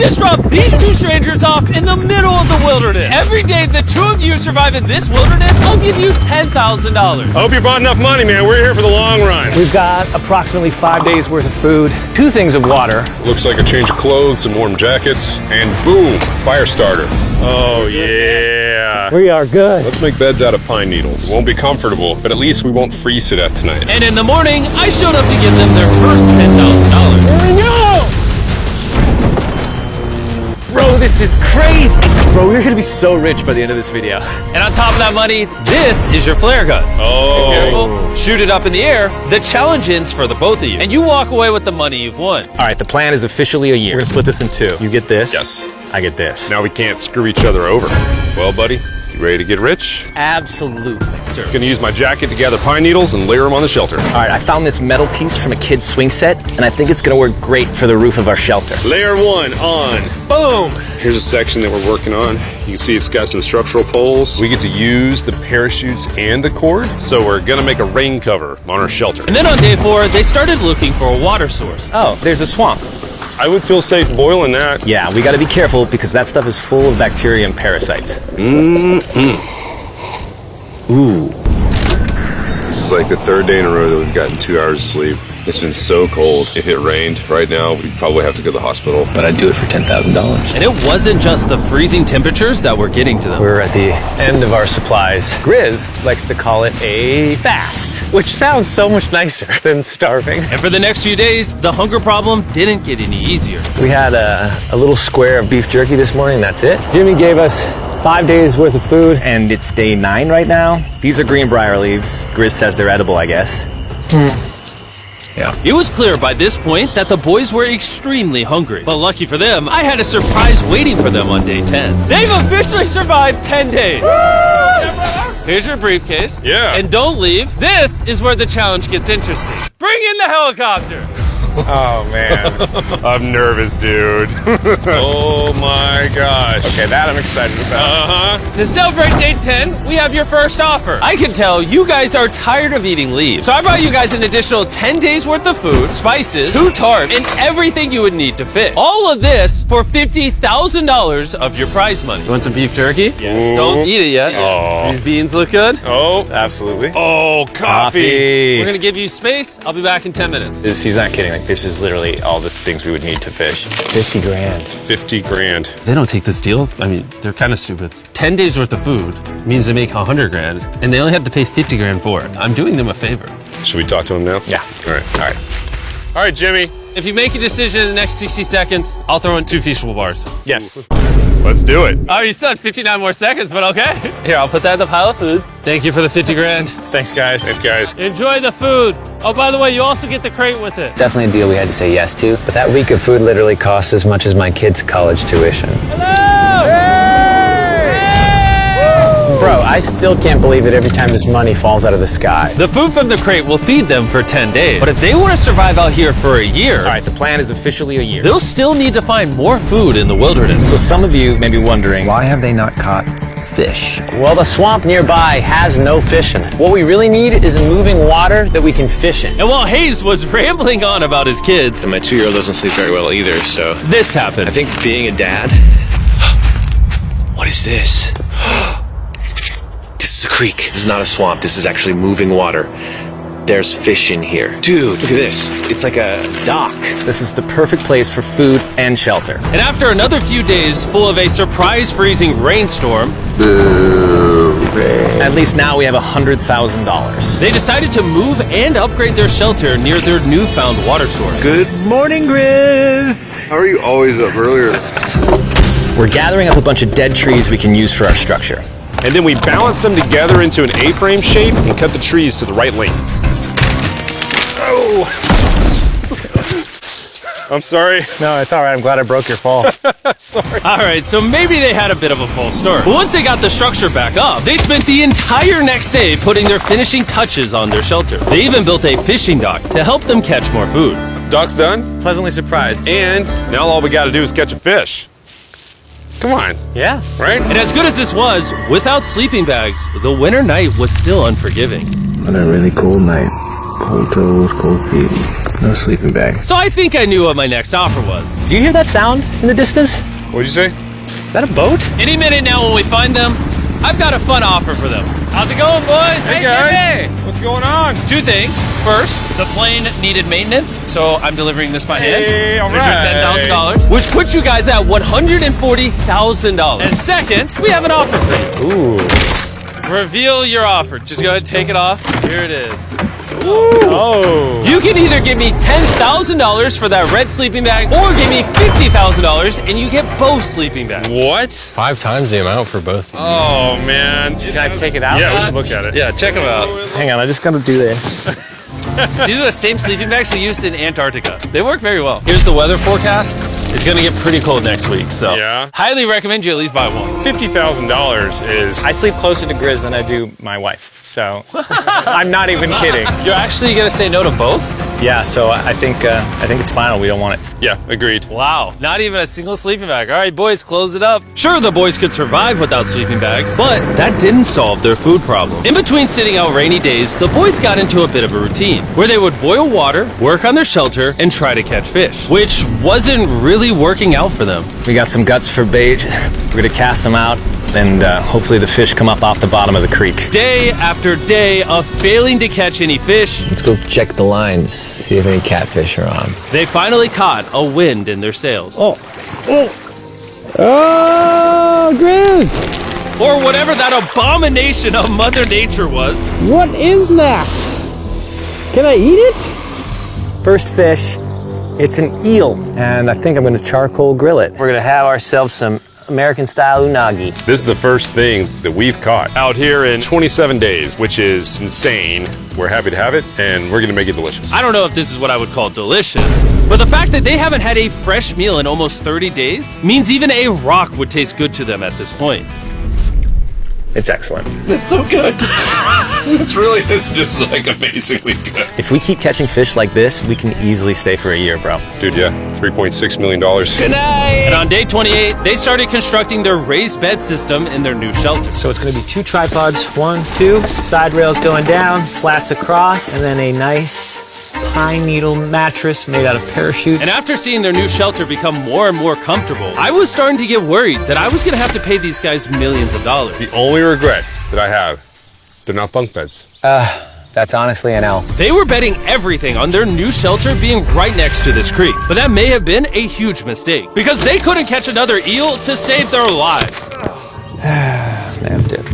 just dropped these two strangers off in the middle of the wilderness. Every day the two of you survive in this wilderness, I'll give you $10,000. I hope you bought enough money, man. We're here for the long run. We've got approximately 5 days worth of food, 2 things of water. Looks like a change of clothes, some warm jackets, and boom, fire starter. Oh, yeah. We are good. Let's make beds out of pine needles. Won't be comfortable, but at least we won't freeze to death tonight. And in the morning, I showed up to give them their first $10,000. Here we go! Bro, this is crazy. Bro, we're gonna be so rich by the end of this video. And on top of that money, this is your flare gun. Oh. Be careful, shoot it up in the air. The challenge ends for the both of you. And you walk away with the money you've won. All right, the plan is officially a year. We're gonna split this in 2. You get this. Yes. I get this. Now we can't screw each other over. Well, buddy, you ready to get rich? Absolutely. Sure. Gonna use my jacket to gather pine needles and layer them on the shelter. All right, I found this metal piece from a kid's swing set, and I think it's gonna work great for the roof of our shelter. Layer 1 on. Boom! Here's a section that we're working on. You can see it's got some structural poles. We get to use the parachutes and the cord, so we're gonna make a rain cover on our shelter. And then on day 4, they started looking for a water source. Oh, there's a swamp. I would feel safe boiling that. Yeah, we gotta be careful because that stuff is full of bacteria and parasites. Ooh. This is like the 3rd day in a row that we've gotten 2 hours of sleep. It's been so cold. If it rained right now, we'd probably have to go to the hospital. But I'd do it for $10,000. And it wasn't just the freezing temperatures that were getting to them. We're at the end of our supplies. Grizz likes to call it a fast, which sounds so much nicer than starving. And for the next few days, the hunger problem didn't get any easier. We had a little square of beef jerky this morning, that's it. Jimmy gave us 5 days worth of food, and it's day 9 right now. These are greenbrier leaves. Grizz says they're edible, I guess. Yeah. It was clear by this point that the boys were extremely hungry. But lucky for them, I had a surprise waiting for them on day 10. They've officially survived 10 days. Here's your briefcase. Yeah. And don't leave. This is where the challenge gets interesting. Bring in the helicopter. Oh, man. I'm nervous, dude. Oh, my gosh. Okay, that I'm excited about. To celebrate day 10, we have your first offer. I can tell you guys are tired of eating leaves. So I brought you guys an additional 10 days worth of food, spices, 2 tarps, and everything you would need to fish. All of this for $50,000 of your prize money. You want some beef jerky? Yes. Don't eat it yet. Oh. These beans look good. Oh, absolutely. Oh, coffee. We're gonna give you space. I'll be back in 10 minutes. He's not kidding. Like, this is literally all the things we would need to fish. 50 grand. 50 grand. They don't take this deal. I mean, they're kind of stupid. 10 days worth of food means they make 100 grand, and they only have to pay 50 grand for it. I'm doing them a favor. Should we talk to him now? Yeah. All right. All right, Jimmy. If you make a decision in the next 60 seconds, I'll throw in 2 feasible bars. Yes. Let's do it. Oh, you still had 59 more seconds, but okay. Here, I'll put that in the pile of food. Thank you for the 50 grand. Thanks, guys. Thanks, guys. Enjoy the food. Oh, by the way, you also get the crate with it. Definitely a deal we had to say yes to, but that week of food literally cost as much as my kids' college tuition. Bro, I still can't believe it every time this money falls out of the sky. The food from the crate will feed them for 10 days. But if they want to survive out here for a year, All right, the plan is officially a year. they'll still need to find more food in the wilderness. So some of you may be wondering, Why have they not caught fish? Well, the swamp nearby has no fish in it. What we really need is moving water that we can fish in. And while Hayes was rambling on about his kids, And my 2-year-old doesn't sleep very well either, so this happened. I think being a dad. What is this? This is a creek. This is not a swamp. This is actually moving water. There's fish in here. Dude, look at this. It's like a dock. this is the perfect place for food and shelter. And after another few days full of a surprise freezing rainstorm, At least now we have $100,000. they decided to move and upgrade their shelter near their newfound water source. Good morning, Grizz. How are you always up earlier? We're gathering up a bunch of dead trees we can use for our structure. And then we balance them together into an A-frame shape and cut the trees to the right length. Oh! I'm sorry. No, it's all right. I'm glad I broke your fall. Sorry. All right, so maybe they had a bit of a false start. But once they got the structure back up, they spent the entire next day putting their finishing touches on their shelter. They even built a fishing dock to help them catch more food. Dock's done, Pleasantly surprised. and now all we gotta do is catch a fish. Come on, Yeah. right? And as good as this was, without sleeping bags, the winter night was still unforgiving. On a really cold night, Cold toes, cold feet, no sleeping bag. So I think I knew what my next offer was. Do you hear that sound in the distance? What'd you say? Is that a boat? Any minute now when we find them, I've got a fun offer for them. How's it going, boys? Hey guys, what's going on? Two things. First, the plane needed maintenance, so I'm delivering this by hand. Hey, all There's right. your $10,000, which puts you guys at $140,000. And second, we have an offer for you. Ooh. Reveal your offer. Just go ahead and take it off. Here it is. Oh. You can either give me $10,000 for that red sleeping bag, or give me $50,000 and you get both sleeping bags. What? 5 times the amount for both. Oh man. Can I take it out? Yeah, we should look at it. Yeah, check them out. Hang on, I just gotta do this. These are the same sleeping bags we used in Antarctica. They work very well. Here's the weather forecast. It's gonna get pretty cold next week, so Yeah. highly recommend you at least buy one. $50,000 is. I sleep closer to Grizz than I do my wife, so I'm not even kidding. You're actually gonna say no to both? Yeah, so I think it's final. We don't want it. Yeah, agreed. Wow, not even a single sleeping bag. All right, boys, close it up. Sure, the boys could survive without sleeping bags, but that didn't solve their food problem. In between sitting out rainy days, the boys got into a bit of a routine where they would boil water, work on their shelter, and try to catch fish, which wasn't really working out for them. We got some guts for bait. We're gonna cast them out, and hopefully the fish come up off the bottom of the creek. Day after day of failing to catch any fish, Let's go check the lines, see if any catfish are on. they finally caught a wind in their sails. Oh, Grizz! Or whatever that abomination of Mother Nature was. What is that? Can I eat it? First fish, it's an eel, and I think I'm gonna charcoal grill it. We're gonna have ourselves some American-style unagi. This is the first thing that we've caught out here in 27 days, which is insane. We're happy to have it, and we're gonna make it delicious. I don't know if this is what I would call delicious, but the fact that they haven't had a fresh meal in almost 30 days means even a rock would taste good to them at this point. It's excellent. It's so good. It's just like amazingly good. If we keep catching fish like this, we can easily stay for a year, bro. Dude, yeah, $3.6 million. Good night! And on day 28, they started constructing their raised bed system in their new shelter. So it's gonna be 2 tripods, 1, 2, side rails going down, slats across, and then a nice pine needle mattress made out of parachutes. And after seeing their new shelter become more and more comfortable, I was starting to get worried that I was gonna have to pay these guys millions of dollars. The only regret that I have, they're not bunk beds. That's honestly an L. They were betting everything on their new shelter being right next to this creek, but that may have been a huge mistake because they couldn't catch another eel to save their lives. Snapped it.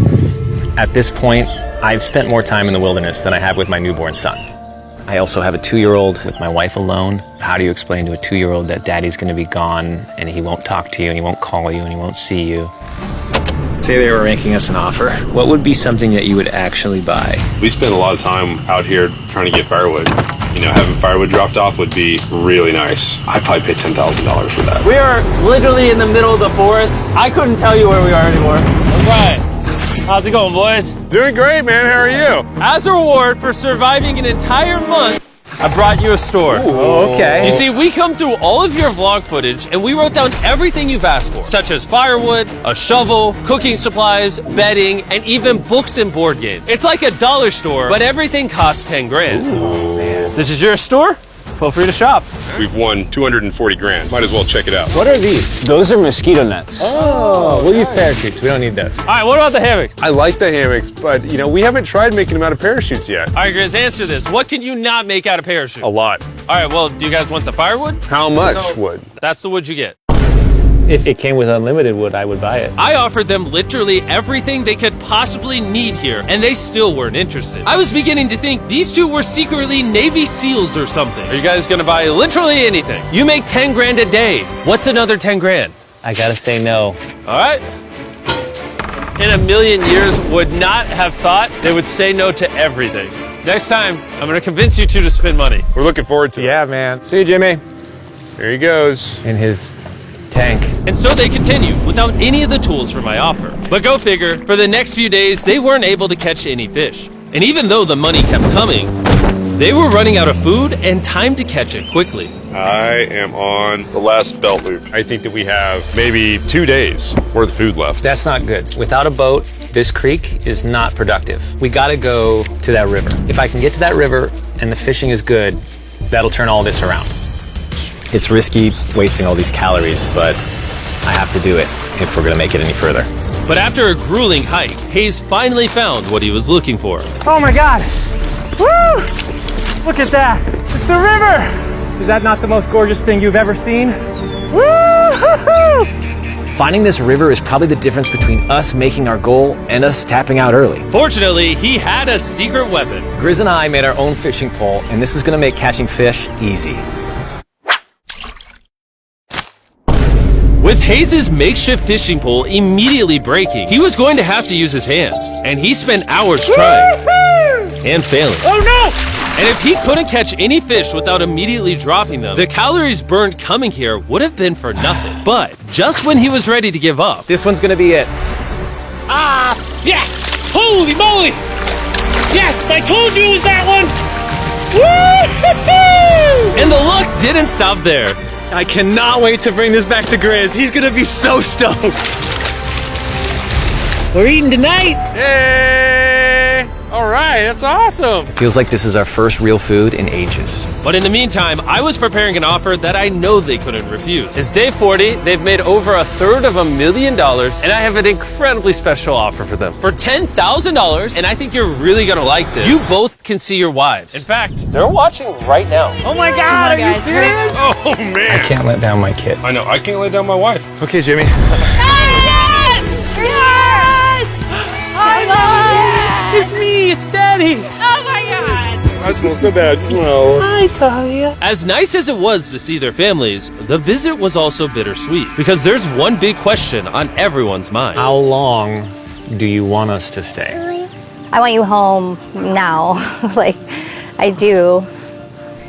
At this point, I've spent more time in the wilderness than I have with my newborn son. I also have a 2-year-old with my wife alone. How do you explain to a 2-year-old that daddy's gonna be gone and he won't talk to you and he won't call you and he won't see you? Say they were making us an offer. What would be something that you would actually buy? We spend a lot of time out here trying to get firewood. You know, having firewood dropped off would be really nice. I'd probably pay $10,000 for that. We are literally in the middle of the forest. I couldn't tell you where we are anymore. All right. How's it going, boys? Doing great, man. How are you? As a reward for surviving an entire month, I brought you a store. Oh, okay. You see, we come through all of your vlog footage and we wrote down everything you've asked for, such as firewood, a shovel, cooking supplies, bedding, and even books and board games. It's like a dollar store, but everything costs 10 grand. Oh, man. This is your store? Feel free to shop. We've won 240 grand. Might as well check it out. What are these? Those are mosquito nets. Oh, we'll use parachutes. We don't need those. All right, what about the hammocks? I like the hammocks, but you know, we haven't tried making them out of parachutes yet. All right, Grizz, answer this. What can you not make out of parachutes? A lot. All right, well, do you guys want the firewood? How much wood? That's the wood you get. If it came with unlimited wood, I would buy it. I offered them literally everything they could possibly need here, and they still weren't interested. I was beginning to think these two were secretly Navy SEALs or something. Are you guys gonna buy literally anything? You make 10 grand a day. What's another 10 grand? I gotta say no. All right. In a million years, would not have thought they would say no to everything. Next time, I'm gonna convince you two to spend money. We're looking forward to it. Yeah, man. See you, Jimmy. There he goes. In his tank. And so they continued without any of the tools for my offer. But go figure, for the next few days, they weren't able to catch any fish. And even though the money kept coming, they were running out of food and time to catch it quickly. I am on the last belt loop. I think that we have maybe 2 days worth of food left. That's not good. Without a boat, this creek is not productive. We gotta go to that river. If I can get to that river and the fishing is good, that'll turn all this around. It's risky wasting all these calories, but I have to do it if we're gonna make it any further. But after a grueling hike, Hayes finally found what he was looking for. Oh my God! Woo! Look at that! It's the river! Is that not the most gorgeous thing you've ever seen? Woo! Finding this river is probably the difference between us making our goal and us tapping out early. Fortunately, he had a secret weapon. Grizz and I made our own fishing pole, and this is gonna make catching fish easy. With Hayes' makeshift fishing pole immediately breaking, he was going to have to use his hands, and he spent hours trying and failing. Oh no! And if he couldn't catch any fish without immediately dropping them, the calories burned coming here would have been for nothing. But just when he was ready to give up, This one's gonna be it. Ah, yeah! Holy moly! Yes, I told you it was that one! Woo-hoo-hoo! and the luck didn't stop there. I cannot wait to bring this back to Grizz. He's gonna be so stoked. We're eating tonight! Hey! All right, that's awesome. Feels like this is our first real food in ages. But in the meantime, I was preparing an offer that I know they couldn't refuse. It's day 40, they've made over $250,000, and I have an incredibly special offer for them. For $10,000, and I think you're really gonna like this, you both can see your wives. In fact, they're watching right now. Oh my God, are you serious? Oh man. Can't let down my kid. I know. I can't lay down my wife. Okay, Jimmy. It's me, it's Daddy! I smell so bad. Oh. Hi, Talia. As nice as it was to see their families, the visit was also bittersweet, because there's one big question on everyone's mind. How long do you want us to stay? I want you home now. Like, I do.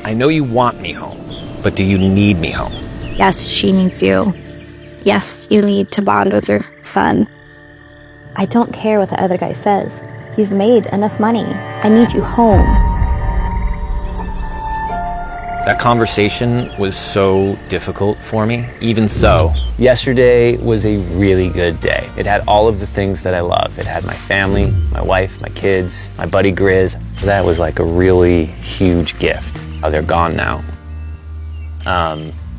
I know you want me home, but do you need me home? Yes, she needs you. Yes, you need to bond with your son. I don't care what the other guy says. You've made enough money. I need you home. That conversation was so difficult for me. Even so, yesterday was a really good day. It had all of the things that I love. It had my family, my wife, my kids, my buddy Grizz. That was like a really huge gift. Oh, they're gone now.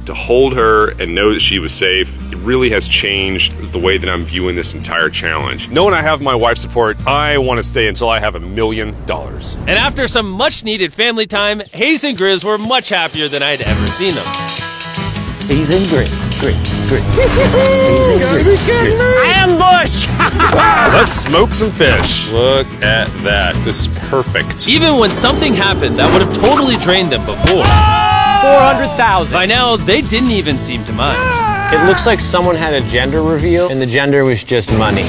To hold her and know that she was safe, it really has changed the way that I'm viewing this entire challenge. Knowing I have my wife's support, I want to stay until I have $1 million. And after some much needed family time, Hayes and Grizz were much happier than I'd ever seen them. Hayes and Grizz. Hayes and Grizz. Ambush! Let's smoke some fish. Look at that. This is perfect. Even when something happened that would have totally drained them before, 400,000. by now they didn't even seem to mind. It looks like someone had a gender reveal, and the gender was just money.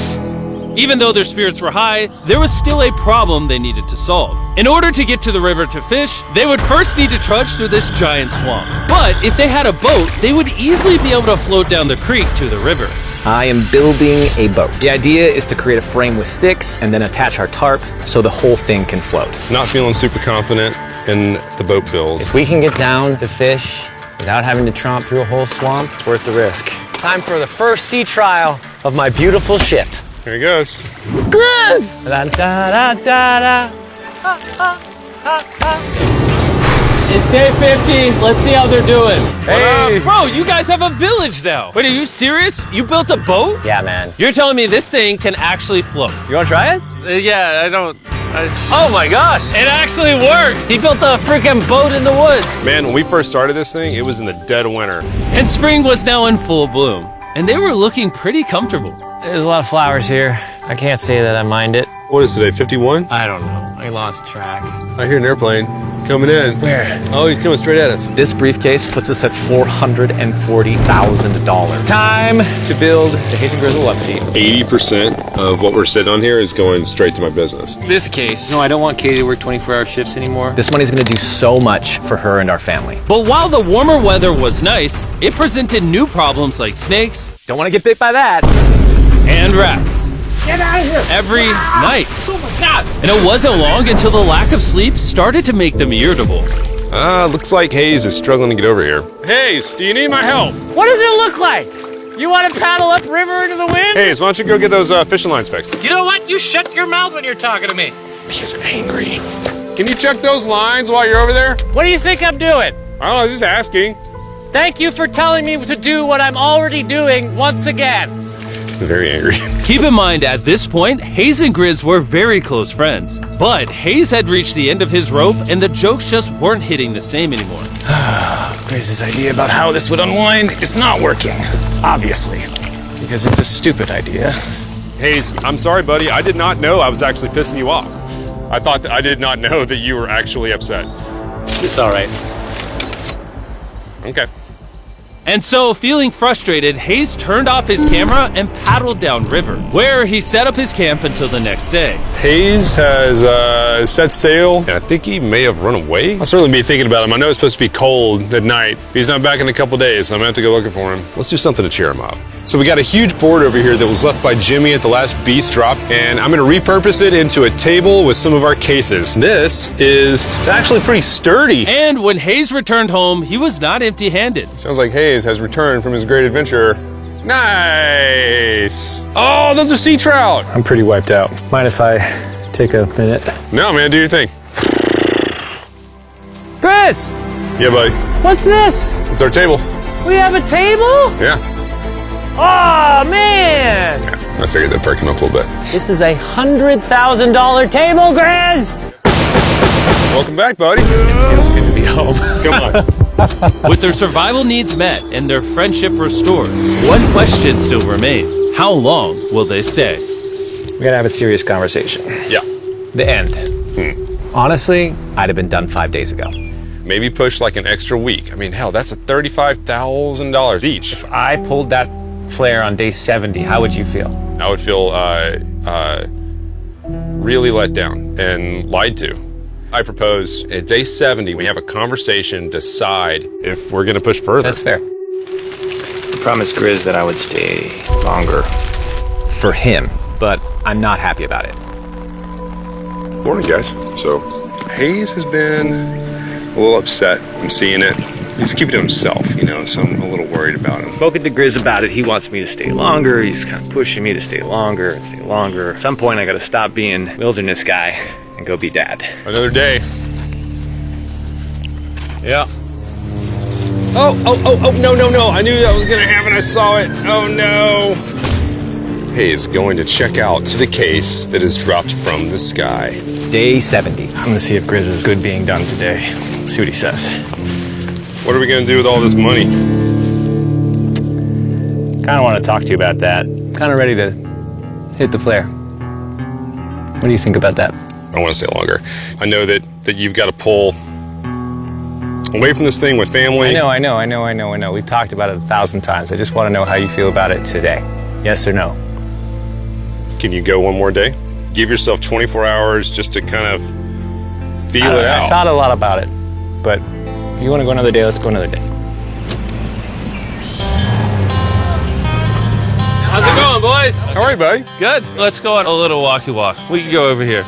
Even though their spirits were high, there was still a problem they needed to solve. In order to get to the river to fish, they would first need to trudge through this giant swamp. But if they had a boat, they would easily be able to float down the creek to the river. I am building a boat. The idea is to create a frame with sticks and then attach our tarp so the whole thing can float. Not feeling super confident in the boat build. If we can get down to fish without having to tromp through a whole swamp, It's worth the risk. time for the first sea trial of my beautiful ship. Here he goes. Da, da, da, da. It's day 50. Let's see how they're doing. Hey. Bro, you guys have a village now. Wait, are you serious? You built a boat? Yeah, man. You're telling me this thing can actually float? You wanna try it? Yeah, I don't... Oh my gosh, it actually worked. He built a freaking boat in the woods. Man, when we first started this thing, it was in the dead of winter. And spring was now in full bloom, and they were looking pretty comfortable. There's a lot of flowers here. I can't say that I mind it. What is today, 51? I don't know. I lost track. I hear an airplane coming in. Where? Oh, he's coming straight at us. This briefcase puts us at $440,000. Time to build the Hayes and Grizzle love seat. 80% of what we're sitting on here is going straight to my business. This case. No, I don't want Katie to work 24-hour shifts anymore. This money's gonna do so much for her and our family. But while the warmer weather was nice, it presented new problems like snakes Don't wanna get bit by that. and rats. Get out of here! Every night. Oh my God! And it wasn't long until the lack of sleep started to make them irritable. Looks like Hayes is struggling to get over here. Hayes, do you need my help? What does it look like? You want to paddle upriver into the wind? Hayes, why don't you go get those fishing lines fixed? You know what? You shut your mouth when you're talking to me. He's angry. Can you check those lines while you're over there? What do you think I'm doing? I don't know, I was just asking. Thank you for telling me to do what I'm already doing once again. I'm very angry. Keep in mind, at this point, Hayes and Grizz were very close friends. But Hayes had reached the end of his rope, and the jokes just weren't hitting the same anymore. Grizz's idea about how this would unwind is not working, obviously, because it's a stupid idea. Hayes, I'm sorry, buddy. I did not know I was actually pissing you off. I did not know that you were actually upset. It's all right. Okay. And so, feeling frustrated, Hayes turned off his camera and paddled downriver, where he set up his camp until the next day. Hayes has set sail, and I think he may have run away. I'll certainly be thinking about him. I know it's supposed to be cold at night. He's not back in a couple days, so I'm gonna have to go looking for him. Let's do something to cheer him up. So we got a huge board over here that was left by Jimmy at the last beast drop, and I'm gonna repurpose it into a table with some of our cases. It's actually pretty sturdy. And when Hayes returned home, he was not empty-handed. Sounds like Hayes has returned from his great adventure. Nice! Oh, those are sea trout! I'm pretty wiped out. Mind if I take a minute? No, man, do your thing. Chris, Yeah, buddy. what's this? It's our table. We have a table? Yeah. Oh, man. I figured that'd perk him up a little bit. This is a $100,000 table, Grizz. Welcome back, buddy. Feels good to be home. Come on. With their survival needs met and their friendship restored, one question still remained. How long will they stay? We gotta have a serious conversation. Yeah. The end. Honestly, I'd have been done 5 days ago. Maybe push like an extra week. I mean, hell, that's a $35,000 each. If I pulled that flare on day 70, how would you feel? I would feel really let down and lied to. I propose at day 70, we have a conversation, decide if we're gonna push further. That's fair. I promised Grizz that I would stay longer. For him, but I'm not happy about it. Morning, guys. So, Hayes has been a little upset. I'm seeing it. He's keeping to himself, so I'm a little worried about him. Spoken to Grizz about it. He wants me to stay longer. He's kind of pushing me to stay longer and stay longer. At some point, I gotta stop being wilderness guy and go be dad. Another day. Yeah. Oh, no. I knew that was gonna happen. I saw it. Oh, no. Hayes going to check out the case that is dropped from the sky. Day 70. I'm gonna see if Grizz is good being done today. See what he says. What are we gonna do with all this money? Kind of want to talk to you about that. Kind of ready to hit the flare. What do you think about that? I want to stay longer. I know that you've got to pull away from this thing with family. I know. We've talked about it 1,000 times. I just want to know how you feel about it today. Yes or no? Can you go one more day? Give yourself 24 hours just to kind of feel it out. I thought a lot about it, but if you want to go another day, let's go another day. How's it going, boys? How are you, buddy? Good. Let's go on a little walkie walk. We can go over here.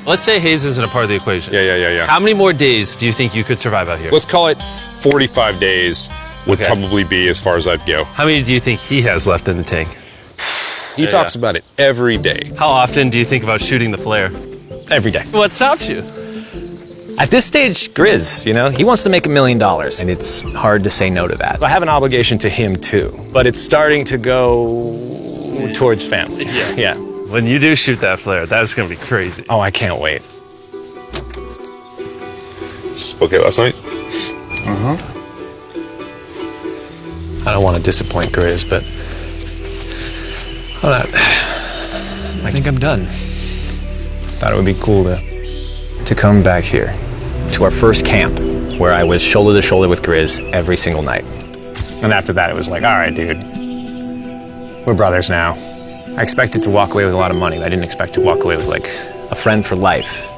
Let's say Hayes isn't a part of the equation. Yeah. How many more days do you think you could survive out here? Let's call it 45 days would Okay. probably be as far as I'd go. How many do you think he has left in the tank? He talks about it every day. How often do you think about shooting the flare? Every day. What stops you? At this stage, Grizz, he wants to make $1 million, and it's hard to say no to that. I have an obligation to him too, but it's starting to go towards family. Yeah. When you do shoot that flare, that's gonna be crazy. Oh, I can't wait. Okay, last night? I don't want to disappoint Grizz, but I think I'm done. Thought it would be cool to come back here to our first camp where I was shoulder to shoulder with Grizz every single night. And after that, it was like, all right, dude, we're brothers now. I expected to walk away with a lot of money. I didn't expect to walk away with like a friend for life.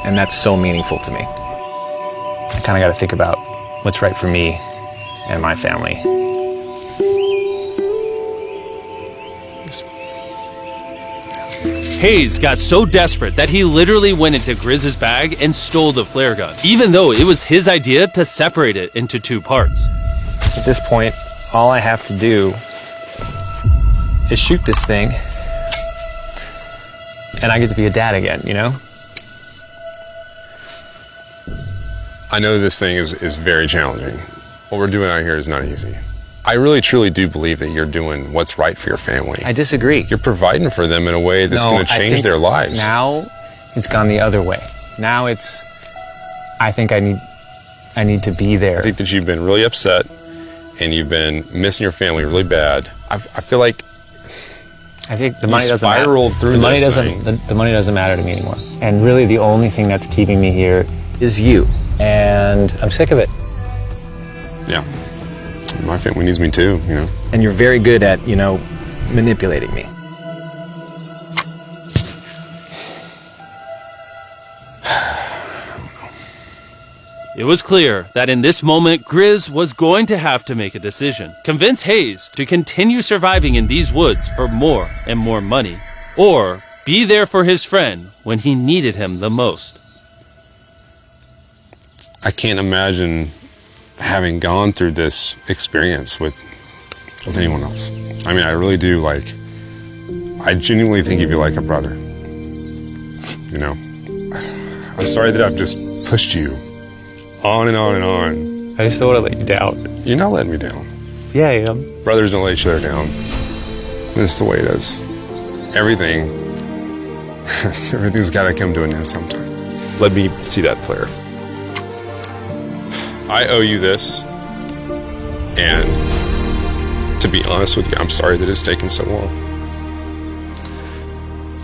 And that's so meaningful to me. I kind of got to think about what's right for me and my family. Hayes got so desperate that he literally went into Grizz's bag and stole the flare gun, even though it was his idea to separate it into two parts. At this point, all I have to do is shoot this thing, and I get to be a dad again, I know this thing is very challenging. What we're doing out here is not easy. I really, truly do believe that you're doing what's right for your family. I disagree. You're providing for them in a way that's going to change their lives. Now it's gone the other way. Now it's, I think I need to be there. I think that you've been really upset and you've been missing your family really bad. I feel like I think the money doesn't matter. Through the money doesn't matter to me anymore. And really the only thing that's keeping me here is you. And I'm sick of it. Yeah. My family needs me too, you know. And you're very good at, manipulating me. It was clear that in this moment, Grizz was going to have to make a decision. Convince Hayes to continue surviving in these woods for more and more money, or be there for his friend when he needed him the most. I can't imagine having gone through this experience with anyone else. I mean, I really do, I genuinely think of you like a brother. You know? I'm sorry that I've just pushed you on and on and on. I just don't want to let you down. You're not letting me down. Yeah, I am. Brothers don't let each other down. This is the way it is. Everything's got to come to an end sometime. Let me see that flare. I owe you this, and to be honest with you, I'm sorry that it's taken so long.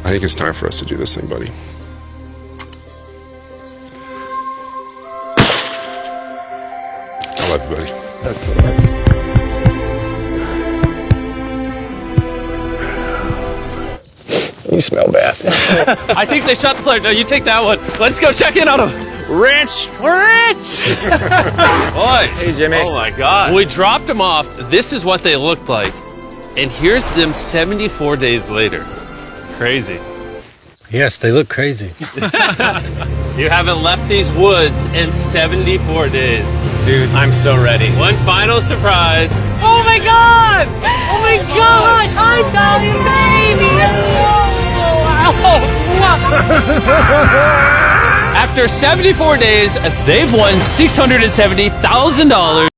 I think it's time for us to do this thing, buddy. I love you, buddy. You smell bad. I think they shot the player. No, you take that one. Let's go check in on him. Rich! We're rich! Boy. Hey, Jimmy. Oh, my God. When we dropped them off, this is what they looked like. And here's them 74 days later. Crazy. Yes, they look crazy. You haven't left these woods in 74 days. Dude, I'm so ready. One final surprise. Oh my God! Oh my gosh! I'm dying, baby! After 74 days, they've won $670,000.